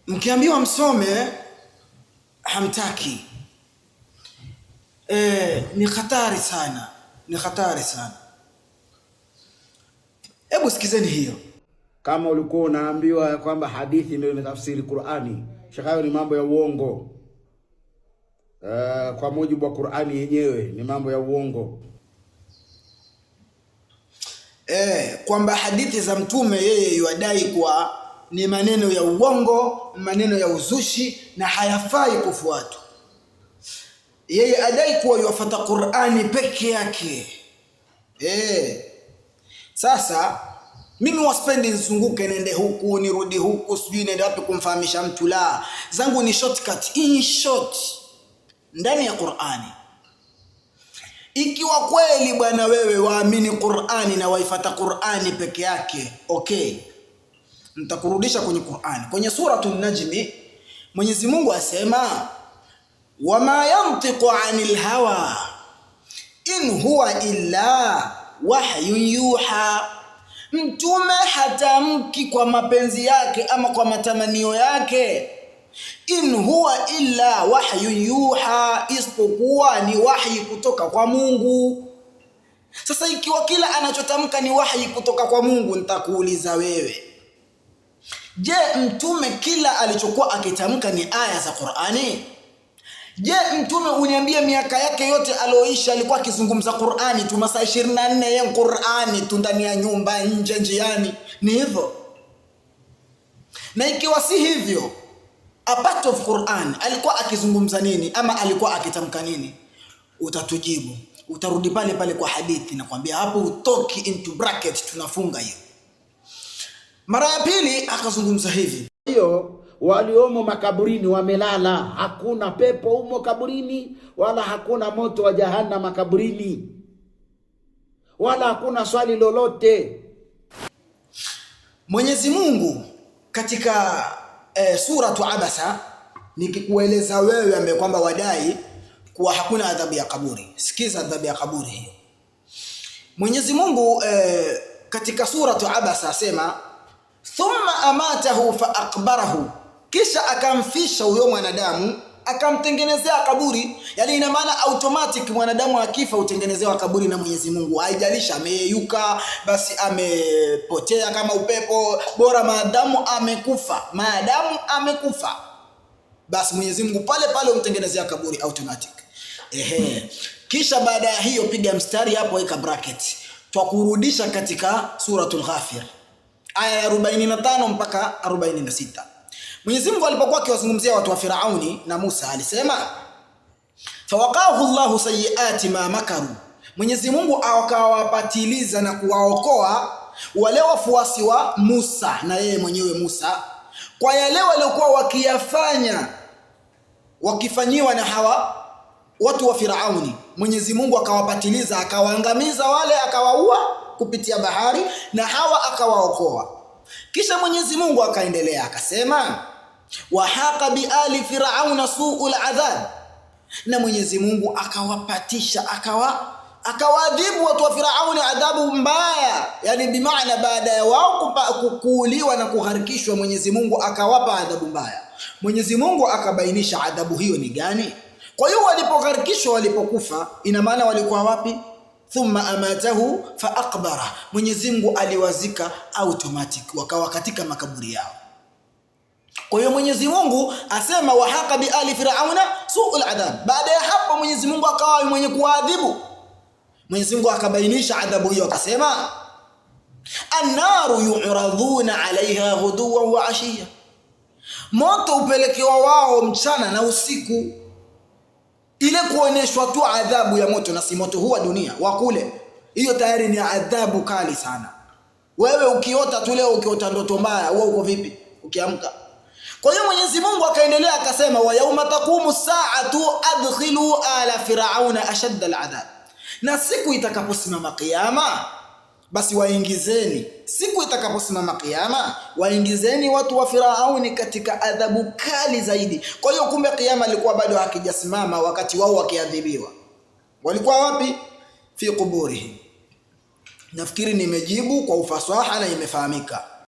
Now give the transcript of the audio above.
Mkiambiwa msome hamtaki. Ni hatari sana, ni hatari sana. Hebu sikizeni hiyo. Kama ulikuwa unaambiwa kwamba hadithi ndio inatafsiri Qur'ani, shakayo ni mambo ya uongo. Kwa mujibu wa Qur'ani yenyewe ni mambo ya uongo. Kwamba hadithi za mtume yeye yadai kuwa ni maneno ya uongo, maneno ya uzushi na hayafai kufuatwa. Yeye adai kuwa yufuata Qur'ani peke yake. Sasa mimi waspendi nizunguke nende huku nirudi huku sijui nende wapi kumfahamisha mtu, la zangu ni shortcut, in short ndani ya Qur'ani. Ikiwa kweli bwana wewe waamini Qur'ani na waifuata Qur'ani peke yake, okay, nitakurudisha kwenye Qur'ani. Kwenye suratul Najmi Mwenyezi Mungu asema wama yantiqu anil hawa in huwa illa wahyun yuha. Mtume hatamki kwa mapenzi yake ama kwa matamanio yake. In huwa illa wahyun yuha, isipokuwa ni wahi kutoka kwa Mungu. Sasa ikiwa kila anachotamka ni wahi kutoka kwa Mungu, nitakuuliza wewe, je, mtume kila alichokuwa akitamka ni aya za Qur'ani? Je, mtume uniambie miaka yake yote alioishi alikuwa akizungumza Qur'ani tu, masaa 24 ya Qur'ani tu, ndani ya nyumba, nje, njiani? Ni hivyo? Na ikiwa si hivyo, a part of Qur'an alikuwa akizungumza nini ama alikuwa akitamka nini? Utatujibu, utarudi pale pale kwa hadithi na kwambia hapo utoki into bracket, tunafunga hiyo. Mara ya pili akazungumza hivi, hiyo waliomo makaburini wamelala, hakuna pepo humo kaburini, wala hakuna moto wa jahannam makaburini, wala hakuna swali lolote. Mwenyezi Mungu katika suratu Abasa, nikikueleza wewe ambaye kwamba wadai kuwa hakuna adhabu ya kaburi, sikiza adhabu ya kaburi hiyo. Mwenyezi Mungu katika suratu Abasa asema thumma amatahu fa aqbarahu, kisha akamfisha huyo mwanadamu akamtengenezea kaburi. Yani ina maana automatic mwanadamu akifa utengenezewa kaburi na Mwenyezi Mungu. Haijalisha ameyeyuka, basi amepotea kama upepo, bora maadamu amekufa, basi Mwenyezi Mungu pale pale umtengenezea kaburi automatic. Kisha baada ya hiyo piga mstari hapo, weka bracket, twakurudisha katika suratul Ghafir aya ya 45 mpaka 46. Mwenyezi Mungu alipokuwa akiwazungumzia watu wa Firauni na Musa alisema fawaqahu Allahu sayyiati ma makaru, Mwenyezi Mungu akawapatiliza na kuwaokoa wale wafuasi wa Musa na yeye mwenyewe Musa kwa yale waliokuwa wakifanyiwa na hawa watu wa Firauni. Mwenyezi Mungu akawapatiliza, akawaangamiza wale, akawaua kupitia bahari, na hawa akawaokoa. Kisha Mwenyezi Mungu akaendelea akasema wahaqa bi ali firauna su'ul adhab, na Mwenyezi Mungu akawapatisha akawaadhibu watu wa Firauni adhabu mbaya. Yani bimaana baada ya wao kuuliwa na kuharikishwa, Mwenyezi Mungu akawapa adhabu mbaya. Mwenyezi Mungu akabainisha adhabu hiyo ni gani. Kwa hiyo walipoharikishwa, walipokufa, ina maana walikuwa wapi? Thumma amatahu fa aqbara, Mwenyezi Mungu aliwazika automatic, wakawa katika makaburi yao. Kwa hiyo Mwenyezi Mungu asema wahaqa bi ali firauna su'ul adhab. Baada ya hapo Mwenyezi Mungu akawa mwenye kuadhibu. Mwenyezi Mungu akabainisha adhabu hiyo akasema annaru yu'raduna 'alayha ghuduwan wa 'ashiyya, moto upelekewa wao mchana na usiku. Ile kuoneshwa tu adhabu ya moto, na si moto huwa dunia wa kule, hiyo tayari ni adhabu kali sana. Wewe ukiota tu leo, ukiota ndoto mbaya, wewe uko vipi ukiamka? Kwa hiyo Mwenyezi Mungu akaendelea akasema wa yauma taqumu sa'atu adkhilu ala firauna ashadda al'adhab, na siku itakaposimama kiyama, basi waingizeni watu wa Firauni katika adhabu kali zaidi. Kwa hiyo kumbe kiyama ilikuwa bado hakijasimama wakati wao wakiadhibiwa. Walikuwa wapi? Fi quburihi. Nafikiri nimejibu kwa ufasaha na imefahamika.